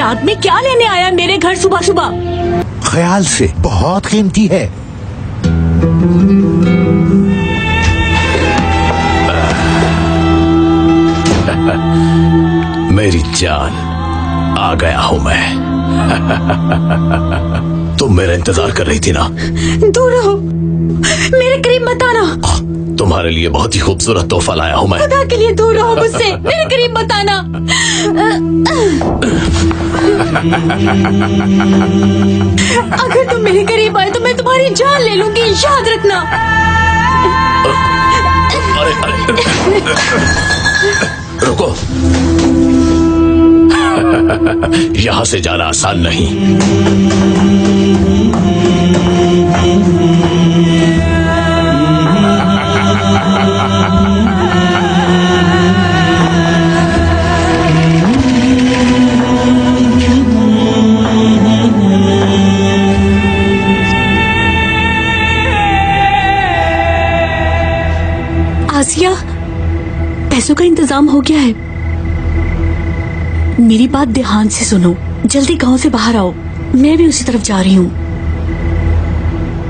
आदमी क्या लेने आया मेरे घर सुबह सुबह? ख्याल से बहुत कीमती है। मेरी जान, आ गया हूँ मैं। तुम मेरा इंतजार कर रही थी ना? दूर रहो, मेरे करीब मत आना। तुम्हारे लिए बहुत ही खूबसूरत तोहफा लाया हूँ मैं। खुदा के लिए दूर रहो मुझसे, मेरे करीब मत आना। अगर तुम मेरे करीब आए तो मैं तुम्हारी जान ले लूंगी, याद रखना। अरे रुको। यहाँ से जाना आसान नहीं। आसिया, पैसों का इंतजाम हो गया है। मेरी बात ध्यान से सुनो, जल्दी गांव से बाहर आओ, मैं भी उसी तरफ जा रही हूँ।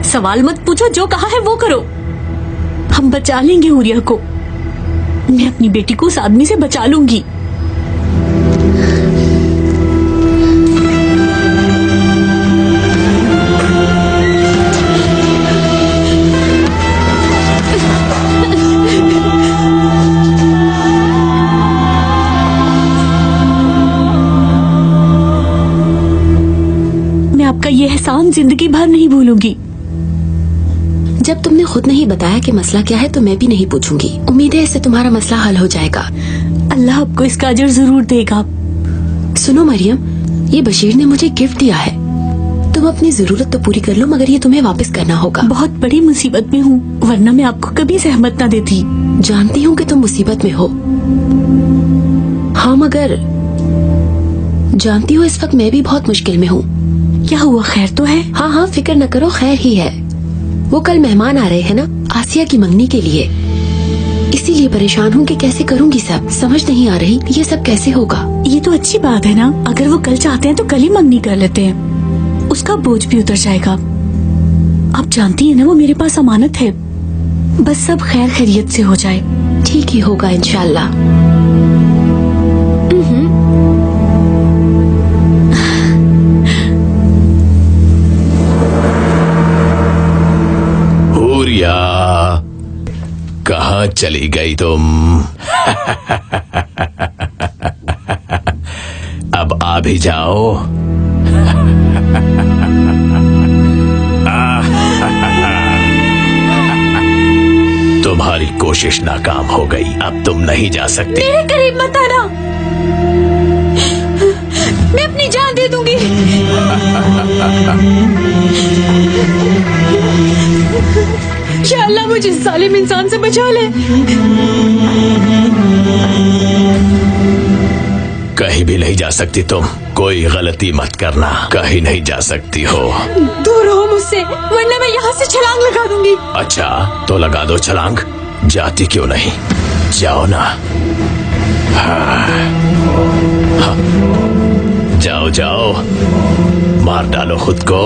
सवाल मत पूछो, जो कहा है वो करो। हम बचा लेंगे हुरिया को। मैं अपनी बेटी को उस आदमी से बचा लूंगी। आपका ये एहसान जिंदगी भर नहीं भूलूंगी। जब तुमने खुद नहीं बताया कि मसला क्या है तो मैं भी नहीं पूछूंगी। उम्मीद है इससे तुम्हारा मसला हल हो जाएगा। अल्लाह आपको इसका अजर जरूर देगा। सुनो मरियम, ये बशीर ने मुझे गिफ्ट दिया है। तुम अपनी जरूरत तो पूरी कर लो, मगर ये तुम्हें वापस करना होगा। बहुत बड़ी मुसीबत में हूँ, वरना मैं आपको कभी सहमत न देती। जानती हूँ कि तुम मुसीबत में हो। हाँ, मगर जानती हो इस वक्त मैं भी बहुत मुश्किल में हूँ। क्या हुआ, खैर तो है? हाँ हाँ, फिक्र न करो, खैर ही है। वो कल मेहमान आ रहे हैं ना, आसिया की मंगनी के लिए। इसीलिए परेशान हूँ कि कैसे करूँगी सब। समझ नहीं आ रही ये सब कैसे होगा। ये तो अच्छी बात है ना, अगर वो कल चाहते हैं तो कल ही मंगनी कर लेते हैं, उसका बोझ भी उतर जाएगा। आप जानती है ना वो मेरे पास अमानत है। बस सब खैर खैरियत से हो जाए। ठीक ही होगा इंशाल्लाह। हुरिया, कहाँ चली गई तुम? अब आ भी जाओ। तुम्हारी कोशिश नाकाम हो गई, अब तुम नहीं जा सकती। मेरे करीब मत आना, मैं अपनी जान दे दूंगी। या अल्लाह मुझे इस जालिम इंसान से बचा ले। कहीं भी नहीं जा सकती तुम। कोई गलती मत करना, कहीं नहीं जा सकती हो। दूर रहो मुझसे, वरना मैं यहाँ से छलांग लगा दूंगी। अच्छा, तो लगा दो छलांग। जाती क्यों नहीं, जाओ ना। हाँ। जाओ जाओ, मार डालो खुद को।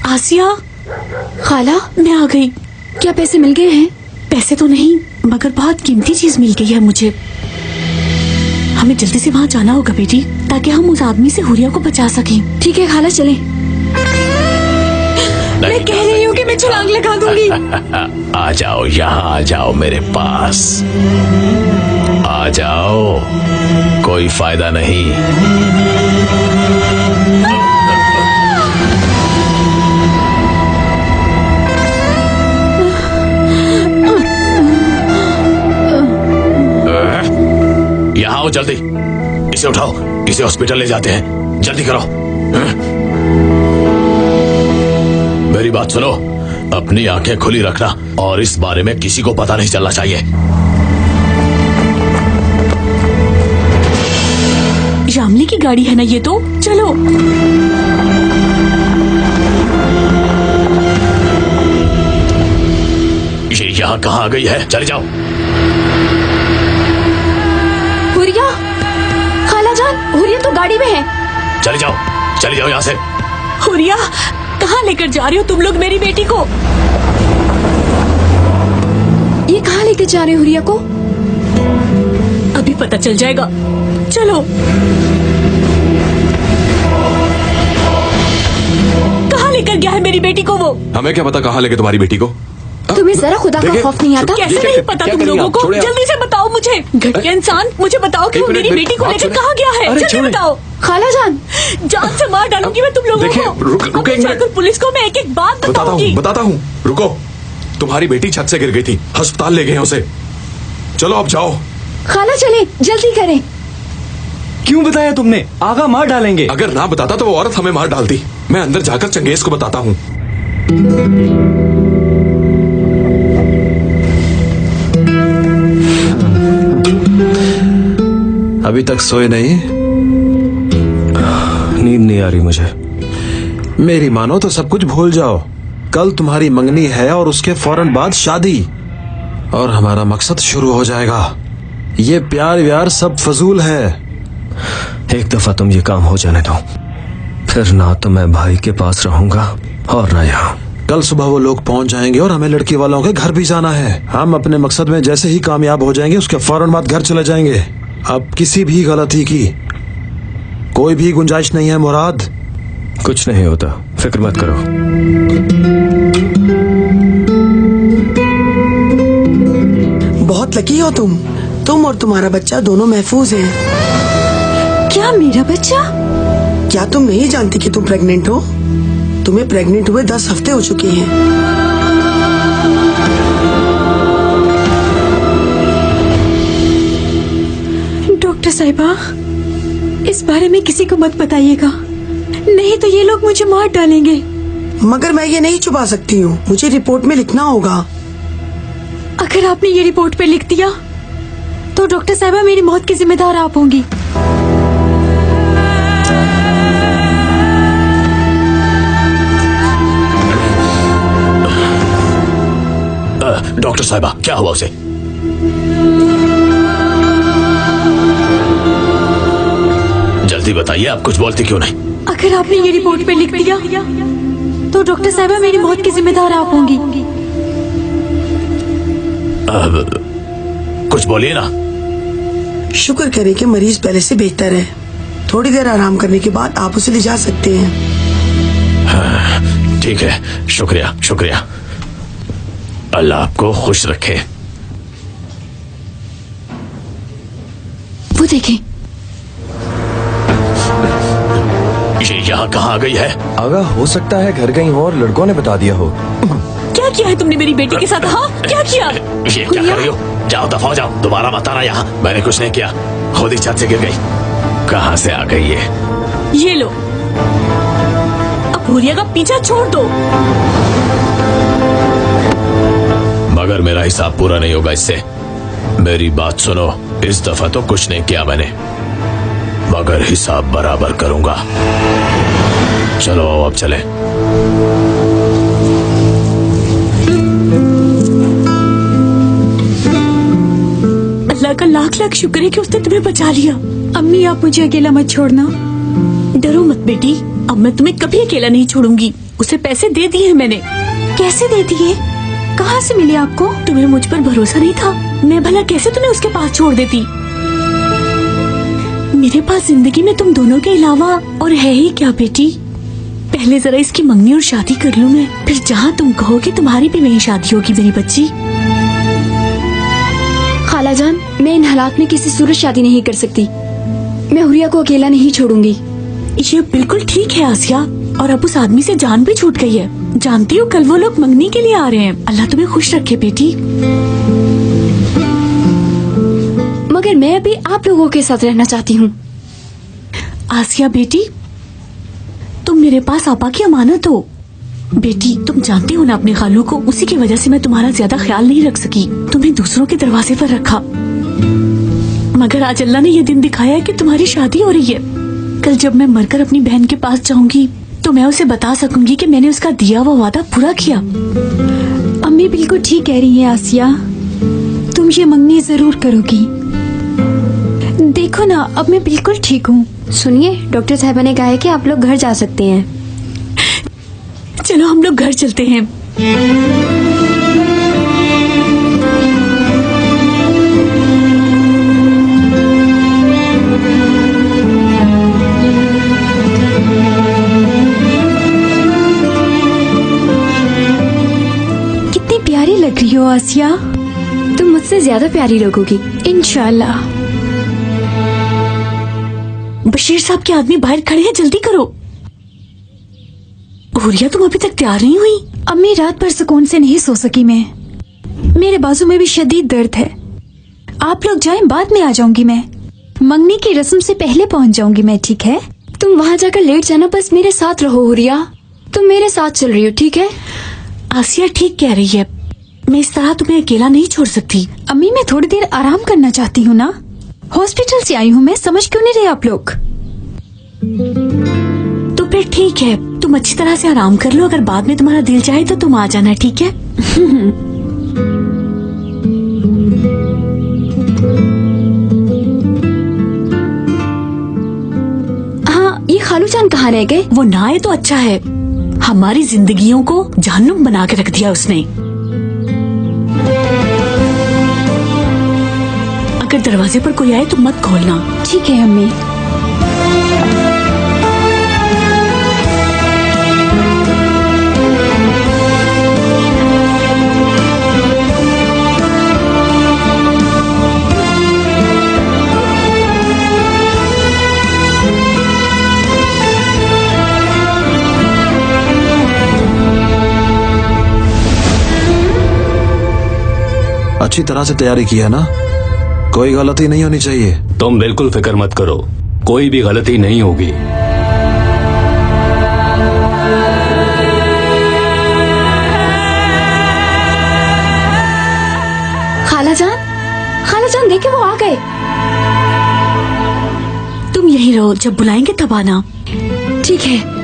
आसिया, खाला, मैं आ गई। क्या पैसे मिल गए हैं? पैसे तो नहीं, मगर बहुत कीमती चीज मिल गई है मुझे। हमें जल्दी से वहाँ जाना होगा बेटी, ताकि हम उस आदमी से हुरिया को बचा सकें। ठीक है खाला, चलें। मैं कह रही हूँ कि मैं छलांग लगा दूंगी। आ जाओ, यहाँ आ जाओ मेरे पास। आ जाओ, कोई फायदा नहीं। यहाँ आओ जल्दी, इसे उठाओ, इसे हॉस्पिटल ले जाते हैं। जल्दी करो। मेरी बात सुनो, अपनी आंखें खुली रखना और इस बारे में किसी को पता नहीं चलना चाहिए। रामली की गाड़ी है ना ये तो, चलो। ये यहाँ कहाँ आ गई है? चले जाओ। गाड़ी में है। चले जाओ यहाँ से। हुरिया, कहाँ लेकर जा रही हो तुम लोग मेरी बेटी को? ये कहाँ लेकर जा रहे हो हुरिया को? अभी पता चल जाएगा, चलो। कहाँ लेकर गया है मेरी बेटी को वो? हमें क्या पता कहाँ लेके तुम्हारी बेटी को। तुम्हें जरा खुदा का देखिए, खौफ नहीं आता? कैसे नहीं पता तुम लोगों को? जल्दी से बताओ मुझे, घटिया इंसान, मुझे बताओ कि वो मेरी बेटी को लेकर कहाँ गया है? जल्दी बताओ। खाला जान, जान से मार डालूंगी मैं तुम लोगों देखिए, को। रुको एक मिनट। पुलिस को मैं एक एक बात बताऊंगी। बताता हूँ, रुको। तुम्हारी बेटी छत से गिर गई थी, अस्पताल ले गए हैं उसे। चलो अब जाओ। खाला चले, जल्दी करें। क्यों बताया तुमने? आगा मार डालेंगे। अगर ना बताता तो वो औरत हमें मार डालती। मैं अंदर जाकर चंगेज को बताता हूँ। अभी तक सोए नहीं? नींद नहीं आ रही मुझे। मेरी मानो तो सब कुछ भूल जाओ। कल तुम्हारी मंगनी है और उसके फौरन बाद शादी, और हमारा मकसद शुरू हो जाएगा। ये प्यार व्यार सब फजूल है। एक दफा तुम ये काम हो जाने दो, फिर ना तो मैं भाई के पास रहूंगा और ना यहाँ। कल सुबह वो लोग पहुंच जाएंगे और हमें लड़की वालों के घर भी जाना है। हम अपने मकसद में जैसे ही कामयाब हो जाएंगे उसके फौरन बाद घर चले जाएंगे। अब किसी भी गलती की कोई भी गुंजाइश नहीं है मुराद। कुछ नहीं होता, फिक्र मत करो। बहुत लकी हो तुम और तुम्हारा बच्चा दोनों महफूज हैं। क्या मेरा बच्चा? क्या तुम नहीं जानती कि तुम प्रेग्नेंट हो? तुम्हें प्रेग्नेंट हुए 10 हफ्ते हो चुके हैं। डॉक्टर साहिबा, इस बारे में किसी को मत बताइएगा, नहीं तो ये लोग मुझे मार डालेंगे। मगर मैं ये नहीं छुपा सकती हूँ, मुझे रिपोर्ट में लिखना होगा। अगर आपने ये रिपोर्ट पे लिख दिया तो डॉक्टर साहिबा मेरी मौत की जिम्मेदार आप होंगी। डॉक्टर साहिबा, क्या हुआ उसे? जल्दी बताइए, आप कुछ बोलती क्यों नहीं? अगर आपने ये रिपोर्ट पे लिख दिया तो डॉक्टर साहिबा मेरी मौत की जिम्मेदार आप होंगी। कुछ बोलिए ना। शुक्र करें कि मरीज पहले से बेहतर है। थोड़ी देर आराम करने के बाद आप उसे ले जा सकते हैं। ठीक है, शुक्रिया शुक्रिया। अल्लाह आपको खुश रखे। वो देखें, ये यहाँ कहाँ आ गई है? आगा हो सकता है घर गई हो और लड़कों ने बता दिया हो। क्या किया है तुमने मेरी बेटी के साथ? हाँ, क्या किया? ये क्या कर रही हो? जाओ, दफा हो जाओ, दोबारा मत आना यहाँ। मैंने कुछ नहीं किया, खुद ही छत से गिर गई। कहाँ से आ गई ये लो, अब हुरिया का पीछा छोड़ दो। मगर मेरा हिसाब पूरा नहीं होगा इससे। मेरी बात सुनो, इस दफा तो कुछ नहीं किया मैंने, मगर हिसाब बराबर करूंगा। चलो अब चले। अल्लाह का लाख लाख शुक्र है कि उसने तुम्हें बचा लिया। अम्मी, आप मुझे अकेला मत छोड़ना। डरो मत बेटी, अब मैं तुम्हें कभी अकेला नहीं छोड़ूंगी। उसे पैसे दे दिए हैं मैंने। कैसे दे दिए? कहाँ से मिले आपको? तुम्हें मुझ पर भरोसा नहीं था? मैं भला कैसे तुम्हें उसके पास छोड़ देती? मेरे पास जिंदगी में तुम दोनों के अलावा और है ही क्या बेटी। पहले जरा इसकी मंगनी और शादी कर लूं मैं, फिर जहाँ तुम कहोगे तुम्हारी भी वहीं शादी होगी मेरी बच्ची। खाला जान, मैं इन हालात में किसी सूरत शादी नहीं कर सकती। मैं हुरिया को अकेला नहीं छोड़ूंगी। ये बिल्कुल ठीक है आसिया, और अब उस आदमी से जान भी छूट गई है। जानती हो, कल वो लोग मंगनी के लिए आ रहे हैं। अल्लाह तुम्हें खुश रखे बेटी। मगर मैं अभी आप लोगों के साथ रहना चाहती हूँ। आसिया बेटी, तुम मेरे पास आपा की अमानत हो। बेटी, तुम जानती हो ना अपने खालू को, उसी की वजह से मैं तुम्हारा ज्यादा ख्याल नहीं रख सकी, तुम्हें दूसरों के दरवाजे पर रखा। मगर आज अल्लाह ने ये दिन दिखाया कि तुम्हारी शादी हो रही है। कल जब मैं मरकर अपनी बहन के पास जाऊंगी तो मैं उसे बता सकूंगी कि मैंने उसका दिया हुआ वादा पूरा किया। अम्मी बिल्कुल ठीक कह रही है आसिया, तुम ये मंगनी जरूर करोगी। देखो ना, ना, अब मैं बिल्कुल ठीक हूँ। सुनिए, डॉक्टर साहबा ने कहा है कि आप लोग घर जा सकते हैं। चलो हम लोग घर चलते हैं। कितनी प्यारी लग रही हो आसिया। तुम मुझसे ज्यादा प्यारी लगोगी। इंशाल्लाह। बशीर साहब के आदमी बाहर खड़े हैं, जल्दी करो। हुरिया तुम अभी तक तैयार नहीं हुई? अम्मी, रात भर सुकून से नहीं सो सकी मैं। मेरे बाजू में भी शदीद दर्द है। आप लोग जाएं, बाद में आ जाऊंगी मैं। मंगनी की रस्म से पहले पहुंच जाऊंगी मैं, ठीक है? तुम वहाँ जाकर लेट जाना, बस मेरे साथ रहो हुरिया। तुम मेरे साथ चल रही हो, ठीक है? आसिया ठीक कह रही है, मैं इस तरह तुम्हें अकेला नहीं छोड़ सकती। अम्मी, मैं थोड़ी देर आराम करना चाहती हूँ ना। हॉस्पिटल से आई हूँ मैं, समझ क्यों नहीं रहे आप लोग? तो फिर ठीक है, तुम अच्छी तरह से आराम कर लो। अगर बाद में तुम्हारा दिल चाहे तो तुम आ जाना, ठीक है? हाँ, ये खालू जान कहाँ रह गए? वो ना आए तो अच्छा है, हमारी जिंदगियों को जहन्नुम बना के रख दिया उसने। अगर दरवाजे पर कोई आए तो मत खोलना। ठीक है अम्मी। अच्छी तरह से तैयारी की है ना? कोई गलती नहीं होनी चाहिए। तुम बिल्कुल फिक्र मत करो, कोई भी गलती नहीं होगी। खाला जान देखे, वो आ गए। तुम यहीं रहो, जब बुलाएंगे तब आना। ठीक है।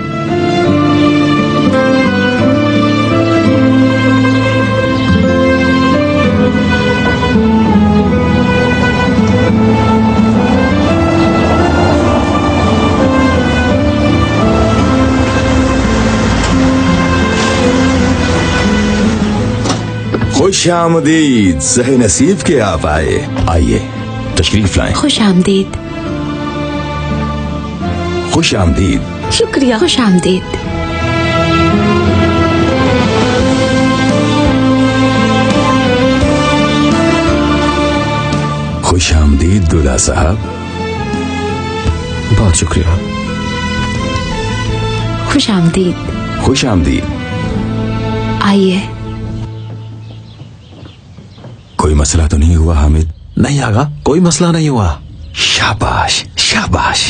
खुश आमदीद, सहे नसीब के आप आए। आइए तशरीफ लाएं। खुश आमदीद। खुश आमदीद। शुक्रिया। खुश आमदीद। खुश आमदीद दूल्हा साहब। बहुत शुक्रिया। खुश आमदीद। खुश आमदीद। आइए। कोई मसला तो नहीं हुआ हामिद? नहीं आगा, कोई मसला नहीं हुआ। शाबाश शाबाश।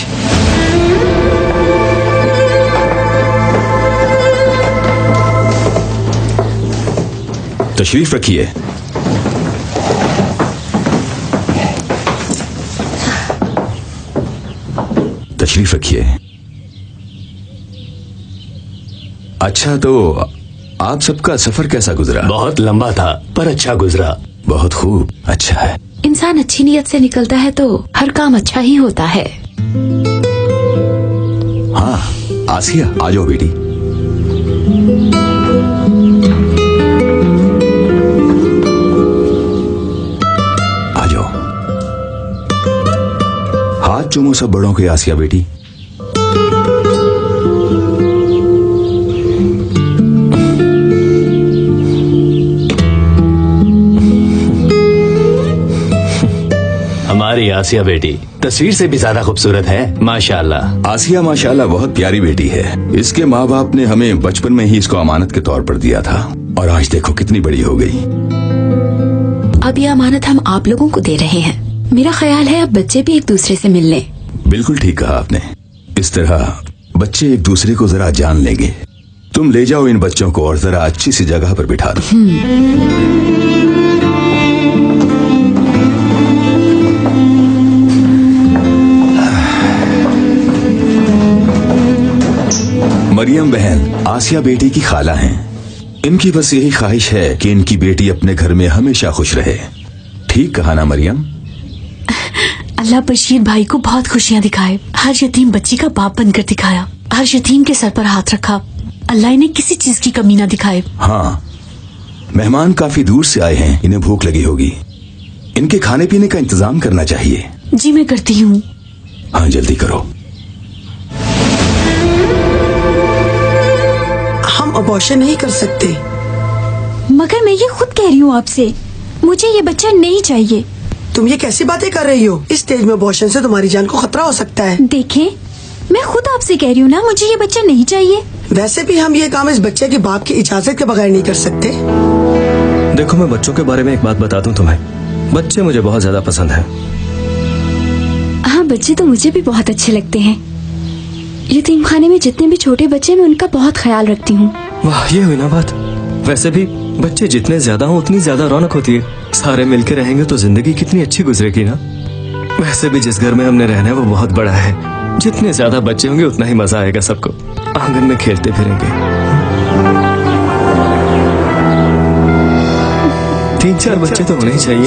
तशरीफ रखिए। तशरीफ रखिए। अच्छा, तो आप सबका सफर कैसा गुजरा? बहुत लंबा था पर अच्छा गुजरा। बहुत खूब, अच्छा है। इंसान अच्छी नीयत से निकलता है तो हर काम अच्छा ही होता है। हाँ आसिया, आ जाओ बेटी। आ जाओ, हाथ चूमो सब बड़ों के। आसिया बेटी, हमारी आसिया बेटी तस्वीर से भी ज्यादा खूबसूरत है, माशाल्लाह। आसिया माशाल्लाह बहुत प्यारी बेटी है। इसके माँ बाप ने हमें बचपन में ही इसको अमानत के तौर पर दिया था और आज देखो कितनी बड़ी हो गई। अब ये अमानत हम आप लोगों को दे रहे हैं। मेरा ख्याल है अब बच्चे भी एक दूसरे से मिल लें। बिल्कुल ठीक कहा आपने। इस तरह बच्चे एक दूसरे को जरा जान लेंगे। तुम ले जाओ इन बच्चों को और जरा अच्छी सी जगह पर बिठा दो। मरियम बहन आसिया बेटी की खाला हैं। इनकी बस यही ख्वाहिश है कि इनकी बेटी अपने घर में हमेशा खुश रहे। ठीक कहा ना मरियम? अल्लाह बशीर भाई को बहुत खुशियाँ दिखाए, हर यतीम बच्ची का बाप बनकर दिखाया, हर यतीम के सर पर हाथ रखा। अल्लाह इन्हें किसी चीज की कमी ना दिखाए। हाँ, मेहमान काफी दूर से आए हैं, इन्हें भूख लगी होगी। इनके खाने पीने का इंतजाम करना चाहिए। जी मैं करती हूँ। हाँ, जल्दी करो। हम अबॉर्शन नहीं कर सकते। मगर मैं ये खुद कह रही हूँ आपसे, मुझे ये बच्चा नहीं चाहिए। तुम ये कैसी बातें कर रही हो? इस स्टेज में अबॉर्शन से तुम्हारी जान को खतरा हो सकता है। देखें, मैं खुद आपसे कह रही हूँ ना, मुझे ये बच्चा नहीं चाहिए। वैसे भी हम ये काम इस बच्चे के बाप की इजाजत के बगैर नहीं कर सकते। देखो, मैं बच्चों के बारे में एक बात बता दूं तुम्हें, बच्चे मुझे बहुत ज्यादा पसंद हैं। हाँ, बच्चे तो मुझे भी बहुत अच्छे लगते हैं। यतीम खाने में जितने भी छोटे बच्चे, मैं उनका बहुत ख्याल रखती हूँ। वाह, ये हुई ना बात। वैसे भी बच्चे जितने ज्यादा हों उतनी ज्यादा रौनक होती है। सारे मिलके रहेंगे तो जिंदगी कितनी अच्छी गुजरेगी ना। वैसे भी जिस घर में हमने रहना है वो बहुत बड़ा है, जितने ज्यादा बच्चे होंगे उतना ही मजा आएगा सबको। आंगन में खेलते फिरेंगे। 3-4 बच्चे तो होने ही चाहिए।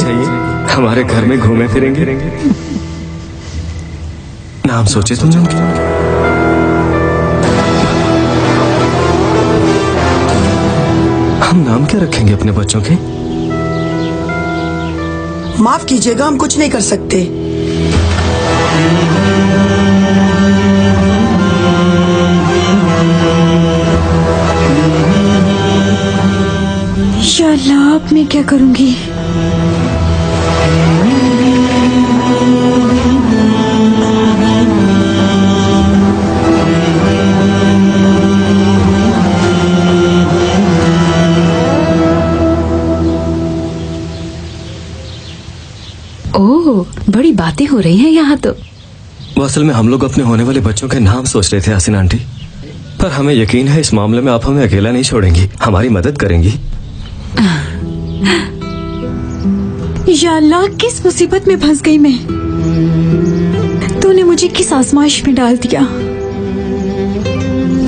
हमारे घर में घूमे फिरेंगे। नाम सोचे तुमने उनके? हम नाम क्या रखेंगे अपने बच्चों के? माफ कीजिएगा, हम कुछ नहीं कर सकते। या अल्लाह, अब मैं क्या करूंगी? ओह, बड़ी बातें हो रही हैं यहाँ तो। वो असल में हम लोग अपने होने वाले बच्चों के नाम सोच रहे थे हसीन आंटी, पर हमें यकीन है इस मामले में आप हमें अकेला नहीं छोड़ेंगी, हमारी मदद करेंगी। या अल्लाह, किस मुसीबत में फंस गई मैं। तूने मुझे किस आजमाइश में डाल दिया।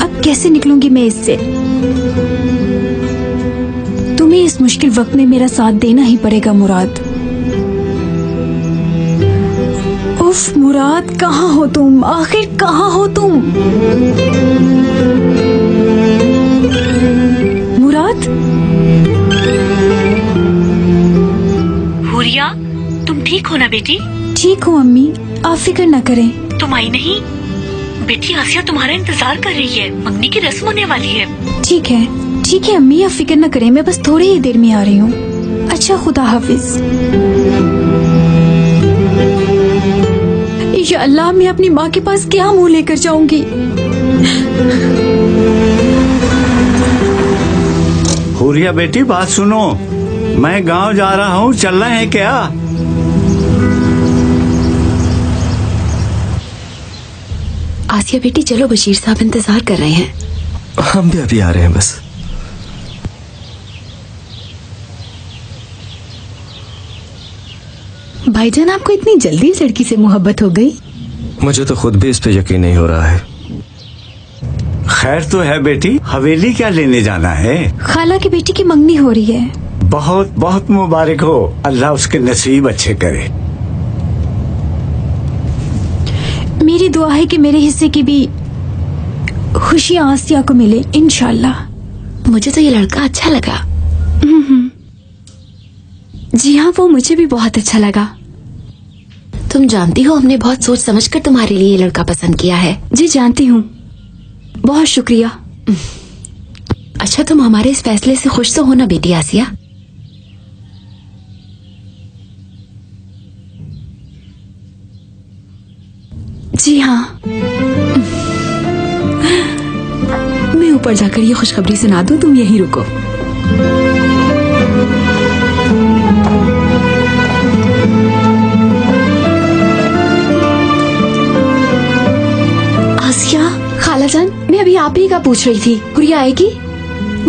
अब कैसे निकलूंगी मैं इससे? तुम्हें इस मुश्किल वक्त में मेरा साथ देना ही पड़ेगा मुराद। उफ मुराद, कहाँ हो तुम? आखिर कहाँ हो तुम? मुराद? हुरिया, तुम ठीक हो ना बेटी? ठीक हूँ अम्मी, आप फिक्र न करें। तुम आई नहीं? बेटी आसिया तुम्हारा इंतजार कर रही है, मंगनी की रस्म होने वाली है। ठीक है अम्मी, आप फिक्र न करें, मैं बस थोड़ी ही देर में आ रही हूँ। अच्छा, खुदा हाफिज। या अल्लाह, मैं अपनी माँ के पास क्या मुंह लेकर जाऊंगी? हुरिया बेटी, बात सुनो, मैं गांव जा रहा हूँ, चलना है क्या? आसिया बेटी, चलो, बशीर साहब इंतजार कर रहे हैं। हम भी अभी आ रहे हैं बस। भाईजान, आपको इतनी जल्दी इस लड़की से मोहब्बत हो गई? मुझे तो खुद भी इस पे यकीन नहीं हो रहा है। खैर तो है बेटी, हवेली क्या लेने जाना है? खाला की बेटी की मंगनी हो रही है। बहुत बहुत मुबारक हो, अल्लाह उसके नसीब अच्छे करे। मेरी दुआ है कि मेरे हिस्से की भी खुशियाँ आसिया को मिले, इंशाल्लाह। मुझे तो ये लड़का अच्छा लगा। जी हाँ, वो मुझे भी बहुत अच्छा लगा। तुम जानती हो, हमने बहुत सोच समझकर तुम्हारे लिए ये लड़का पसंद किया है। जी जानती हूँ, बहुत शुक्रिया। अच्छा, तुम हमारे इस फैसले से खुश तो हो ना बेटी आसिया? जी हाँ। मैं ऊपर जाकर ये खुशखबरी सुना दूं, तुम यहीं रुको। आसिया, खालाजान, मैं अभी आप ही का पूछ रही थी, गुड़िया आएगी?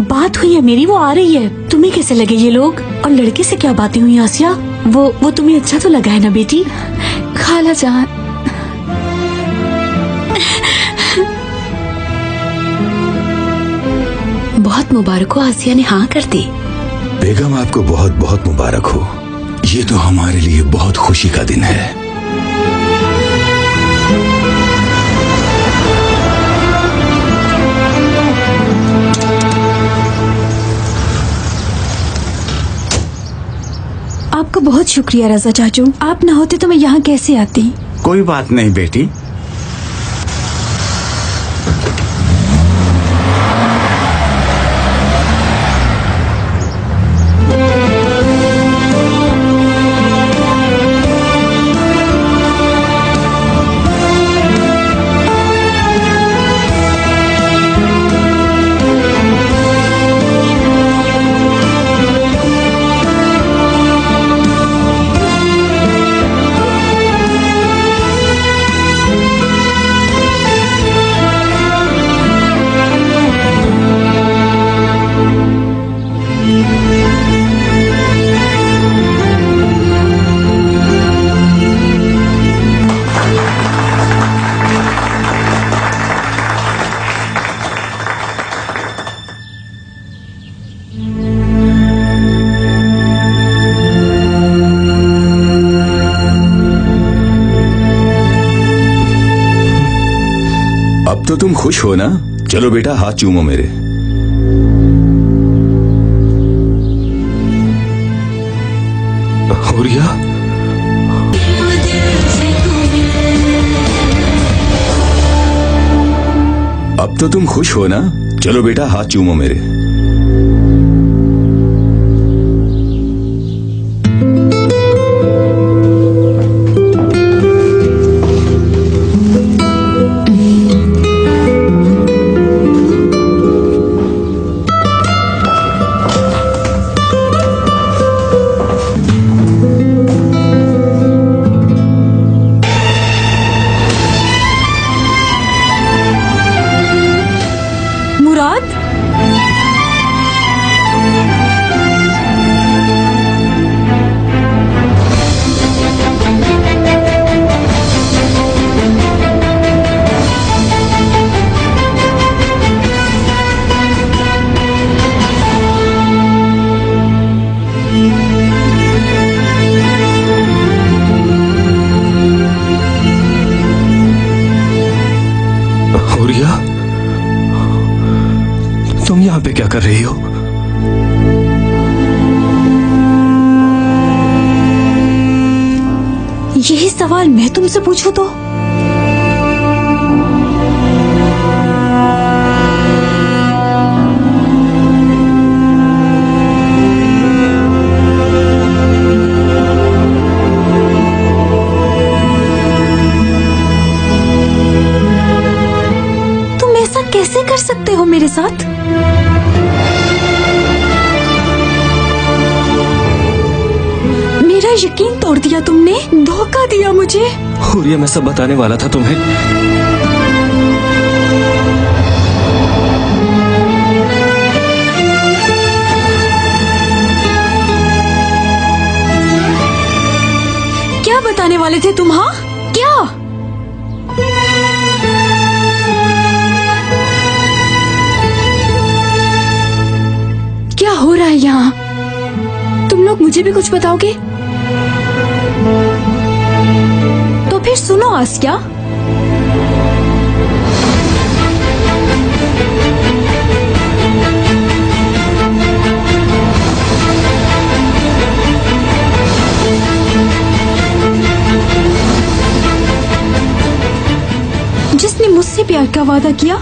बात हुई है मेरी, वो आ रही है। तुम्हें कैसे लगे ये लोग? और लड़के से क्या बातें हुई आसिया? वो तुम्हें अच्छा तो लगा है ना बेटी? खालाजान, बहुत मुबारक हो, आसिया ने हाँ कर दी। बेगम, आपको बहुत बहुत मुबारक हो। ये तो हमारे लिए बहुत खुशी का दिन है। बहुत शुक्रिया रजा चाचू, आप ना होते तो मैं यहाँ कैसे आती। कोई बात नहीं बेटी। अब तो तुम खुश हो ना? चलो बेटा हाथ चूमो मेरे। हुरिया, अब तो तुम खुश हो ना? चलो बेटा हाथ चूमो मेरे। मुराद, हुरिया, तुम यहाँ पे क्या कर रही हो? यही सवाल मैं तुमसे पूछूं तो? तुम ऐसा कैसे कर सकते हो मेरे साथ? मेरा यकीन तोड़ दिया तुमने, धोखा दिया मुझे। हुरिया, मैं सब बताने वाला था तुम्हें। क्या बताने वाले थे तुम? हाँ, क्या? क्या हो रहा है यहाँ? तुम लोग मुझे भी कुछ बताओगे? तो फिर सुनो आसिया, जिसने मुझसे प्यार का वादा किया,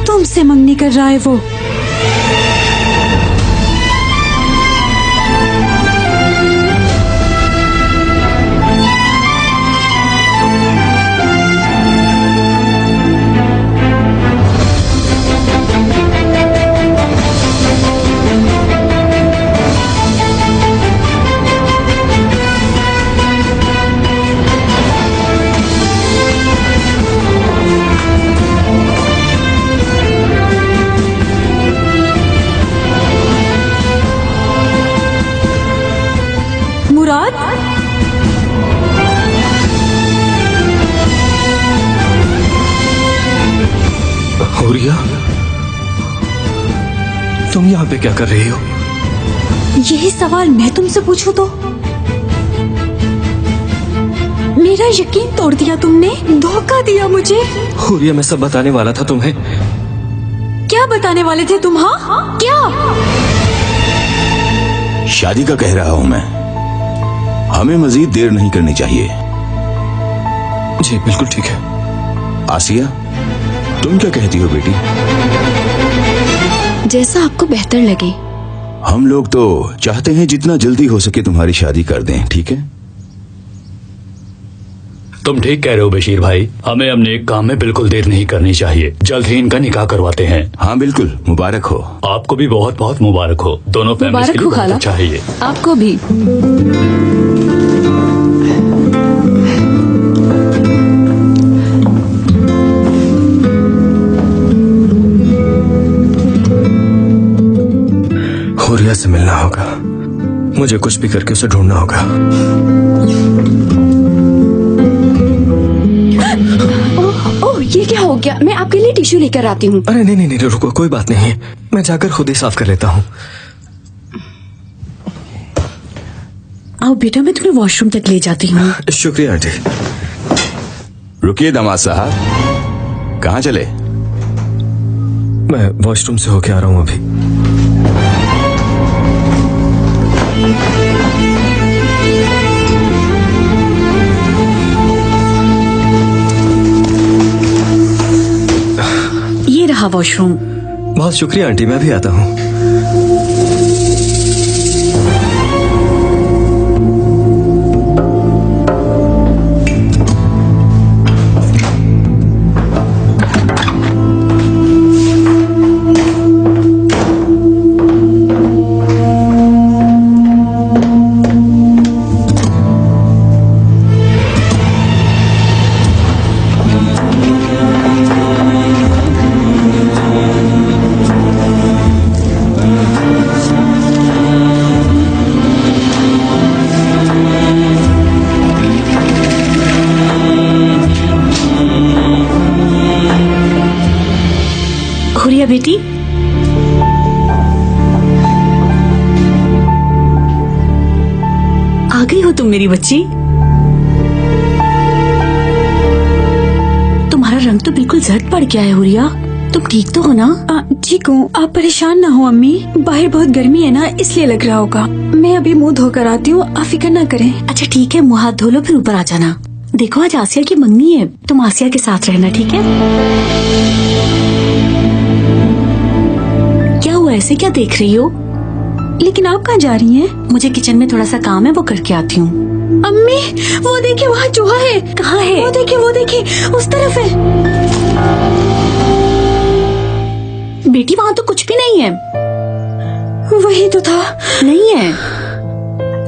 तुमसे मंगनी कर रहा है वो। मुराद, हुरिया, तुम यहाँ पे क्या कर रही हो? यही सवाल मैं तुमसे पूछूं तो? मेरा यकीन तोड़ दिया तुमने, धोखा दिया मुझे। हुरिया, मैं सब बताने वाला था तुम्हें। क्या बताने वाले थे तुम? हाँ क्या? शादी का कह रहा हूं मैं, हमें मजीद देर नहीं करनी चाहिए। जी बिल्कुल ठीक है। आसिया, तुम क्या कहती हो बेटी? जैसा आपको बेहतर लगे। हम लोग तो चाहते हैं जितना जल्दी हो सके तुम्हारी शादी कर दें, ठीक है? तुम ठीक कह रहे हो बशीर भाई, हमें अपने एक काम में बिल्कुल देर नहीं करनी चाहिए। जल्द ही इनका निकाह करवाते हैं। हाँ बिल्कुल, मुबारक हो। आपको भी बहुत बहुत मुबारक हो। दोनों फैमिलीज के लिए बहुत अच्छा है ये। आपको भी। हुरिया से मिलना होगा, मुझे कुछ भी करके उसे ढूंढना होगा। ओह, ये क्या हो गया? मैं आपके लिए टिश्यू लेकर आती हूँ। अरे नहीं नहीं नहीं, रुको, कोई बात नहीं है, मैं जाकर खुद ही साफ कर लेता हूँ। आओ बेटा, मैं तुम्हें वॉशरूम तक ले जाती हूँ। शुक्रिया आंटी। रुकिए दामाद साहब, कहाँ चले? मैं वॉशरूम से होके आ रहा हूँ अभी। ये रहा वॉशरूम। बहुत शुक्रिया आंटी, मैं भी आता हूँ। हुरिया बेटी, आ गई हो तुम मेरी बच्ची। तुम्हारा रंग तो बिल्कुल जर्द पड़ गया है हुरिया, तुम ठीक तो हो ना? ठीक हूँ, आप परेशान ना हो अम्मी, बाहर बहुत गर्मी है ना, इसलिए लग रहा होगा। मैं अभी मुंह धोकर आती हूँ, आप फिक्र ना करें। अच्छा ठीक है, मुंह हाथ धो लो फिर ऊपर आ जाना। देखो आज आसिया की मंगनी है, तुम आसिया के साथ रहना, ठीक है? क्या हुआ, ऐसे क्या देख रही हो? लेकिन आप कहाँ जा रही हैं? मुझे किचन में थोड़ा सा काम है, वो करके आती हूँ। अम्मी, वो देखिए वहाँ चूहा है। कहाँ है? वो देखिए उस तरफ है। बेटी वहाँ तो कुछ भी नहीं है। वही तो था। नहीं है,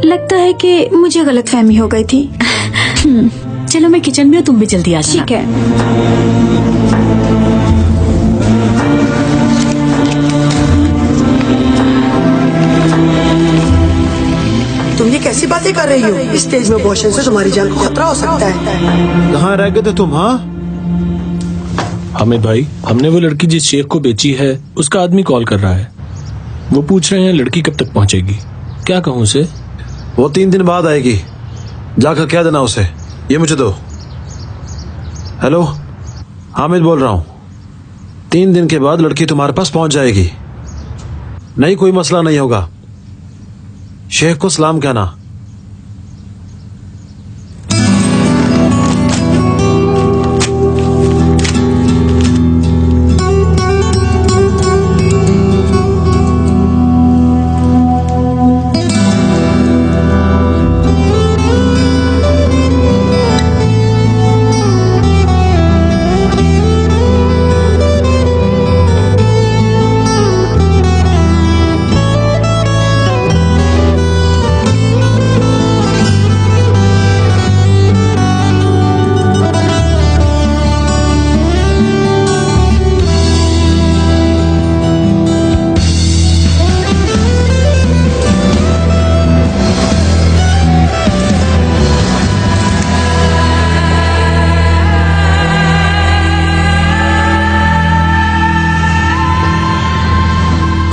लगता है कि मुझे गलतफहमी हो गई थी। चलो मैं किचन में हूँ, तुम भी जल्दी आ जाना। ठीक है। तुम ये कैसी बातें कर रही हो? इस तेज में अबॉर्शन से तुम्हारी जान को खतरा हो सकता है। कहाँ रह गए थे तुम? हाँ हामिद भाई, हमने वो लड़की जिस शेख को बेची है उसका आदमी कॉल कर रहा है। वो पूछ रहे हैं लड़की कब तक पहुंचेगी। क्या कहूँ उसे? वो 3 दिन बाद आएगी, जाकर कह देना उसे। ये मुझे दो। हेलो, हामिद बोल रहा हूँ। 3 दिन के बाद लड़की तुम्हारे पास पहुंच जाएगी। नहीं, कोई मसला नहीं होगा। शेख को सलाम कहना।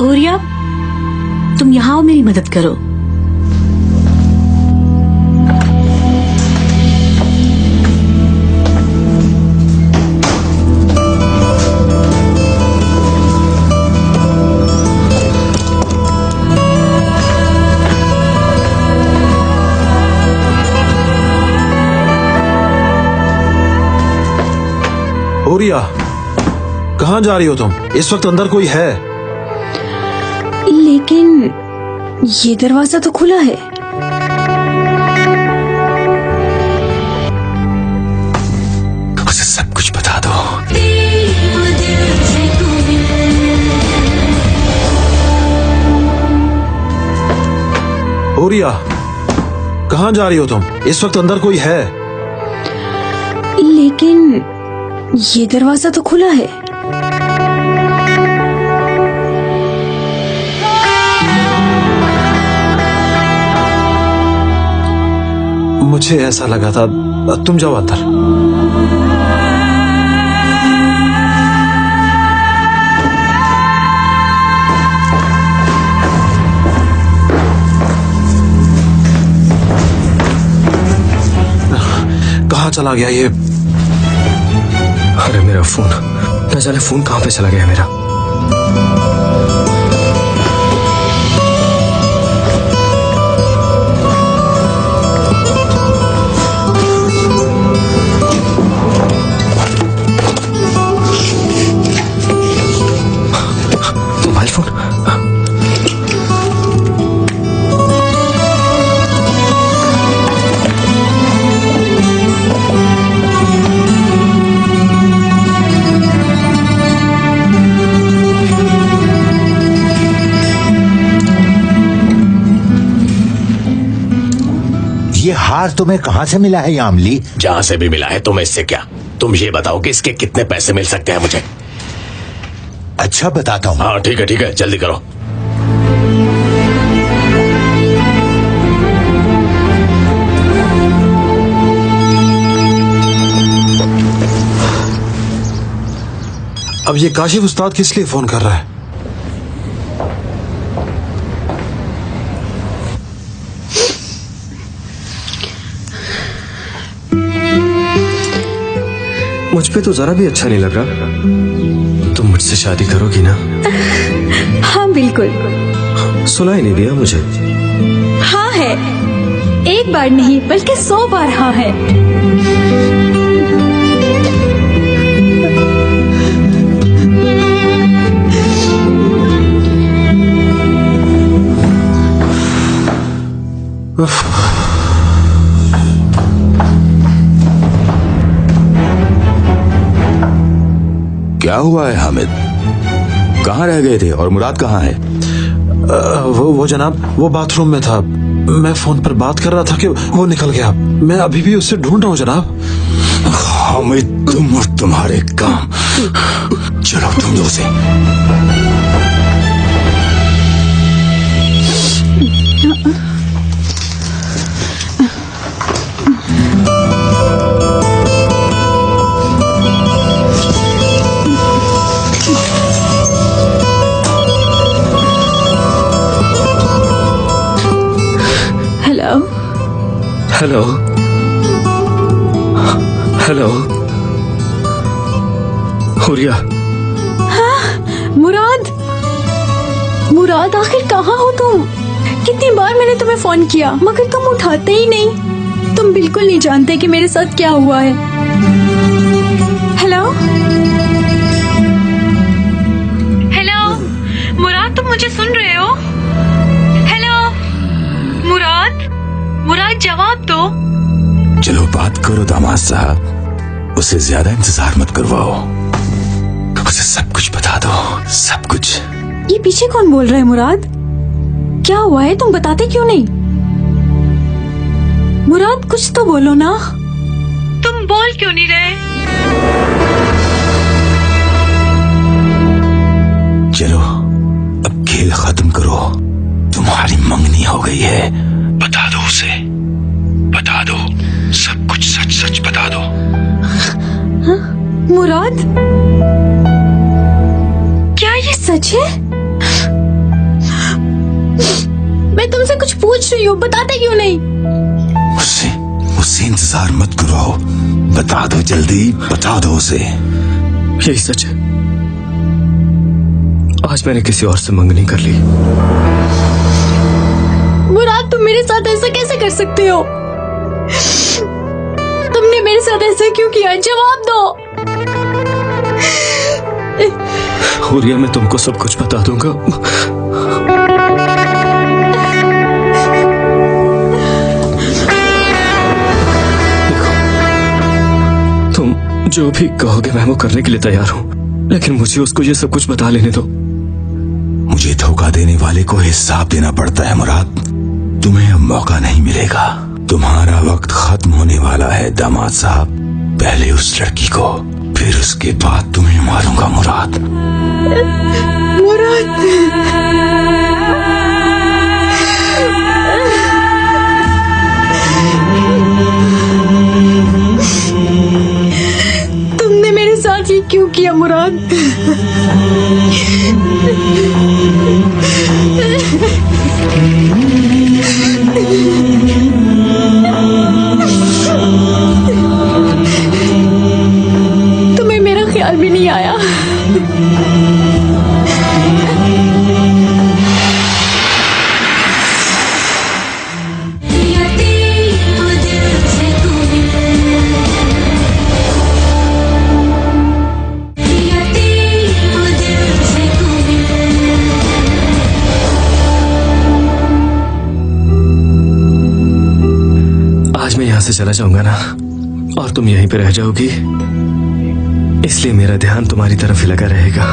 हुरिया, तुम यहाँ आओ, मेरी मदद करो। हुरिया, कहाँ जा रही हो तुम? इस वक्त अंदर कोई है? लेकिन ये दरवाजा तो खुला है। उसे सब कुछ बता दो। हुरिया, कहाँ जा रही हो तुम? इस वक्त अंदर कोई है? लेकिन ये दरवाजा तो खुला है। मुझे ऐसा लगा था। तुम जाओ अंदर। कहाँ चला गया ये? अरे मेरा फोन, न जाने फोन कहाँ पे चला गया मेरा। Mobile phone. ये हार तुम्हें कहाँ से मिला है यामली? जहां से भी मिला है तुम्हें इससे क्या? तुम ये बताओ कि इसके कितने पैसे मिल सकते हैं मुझे। अच्छा बताता हूँ। हाँ ठीक है जल्दी करो। अब ये काशिफ उस्ताद किस लिए फोन कर रहा है? मुझ पे तो जरा भी अच्छा नहीं लग रहा। तुम मुझसे शादी करोगी ना? हाँ बिल्कुल। सुनाई नहीं दिया मुझे। हाँ है, एक बार नहीं बल्कि 100 बार हाँ है। क्या हुआ है हामिद? कहाँ रह गए थे और मुराद कहाँ है? वो जनाब, वो बाथरूम में था। मैं फोन पर बात कर रहा था कि वो निकल गया। मैं अभी भी उससे ढूंढ रहा हूँ जनाब। हामिद, तुम और तुम्हारे काम। चलो ढूंढो उसे। Hello hello Huriya. हाँ मुराद आखिर कहाँ हो तुम? कितनी बार मैंने तुम्हें फोन किया मगर तुम उठाते ही नहीं। तुम बिल्कुल नहीं जानते कि मेरे साथ क्या हुआ है। हेलो मुराद, तुम मुझे सुन रहे हो? हेलो मुराद जवाब दो। चलो बात करो दामाद साहब, उसे ज्यादा इंतजार मत करवाओ। उसे सब कुछ बता दो, सब कुछ। ये पीछे कौन बोल रहा है मुराद? क्या हुआ है, तुम बताते क्यों नहीं? मुराद कुछ तो बोलो ना। तुम बोल क्यों नहीं रहे? चलो अब खेल खत्म करो। तुम्हारी मंगनी हो गई है। बता दो उसे, बता दो, सब कुछ सच सच बता दो। हाँ? मुराद, क्या ये सच है? मैं तुमसे कुछ पूछ रही हूँ, बताते क्यों नहीं? उससे इंतजार मत करो, बता दो जल्दी, बता दो उसे। यही सच है, आज मैंने किसी और से मंगनी कर ली। मुराद, तुम मेरे साथ ऐसा कैसे कर सकते हो? तुमने मेरे साथ ऐसा क्यों किया? जवाब दो। हुरिया, मैं तुमको सब कुछ बता दूंगा। देखो, तुम जो भी कहोगे मैं वो करने के लिए तैयार हूँ, लेकिन मुझे उसको ये सब कुछ बता लेने दो। मुझे धोखा देने वाले को हिसाब देना पड़ता है मुराद। तुम्हें अब मौका नहीं मिलेगा। तुम्हारा वक्त खत्म होने वाला है दामाद साहब। पहले उस लड़की को, फिर उसके बाद तुम्हें मारूंगा मुराद। तुमने मेरे साथ ये क्यों किया मुराद? तुम्हें मेरा ख्याल भी नहीं आया। आज मैं यहाँ से चला जाऊंगा ना, और तुम यहीं पे रह जाओगी, इसलिए मेरा ध्यान तुम्हारी तरफ ही लगा रहेगा।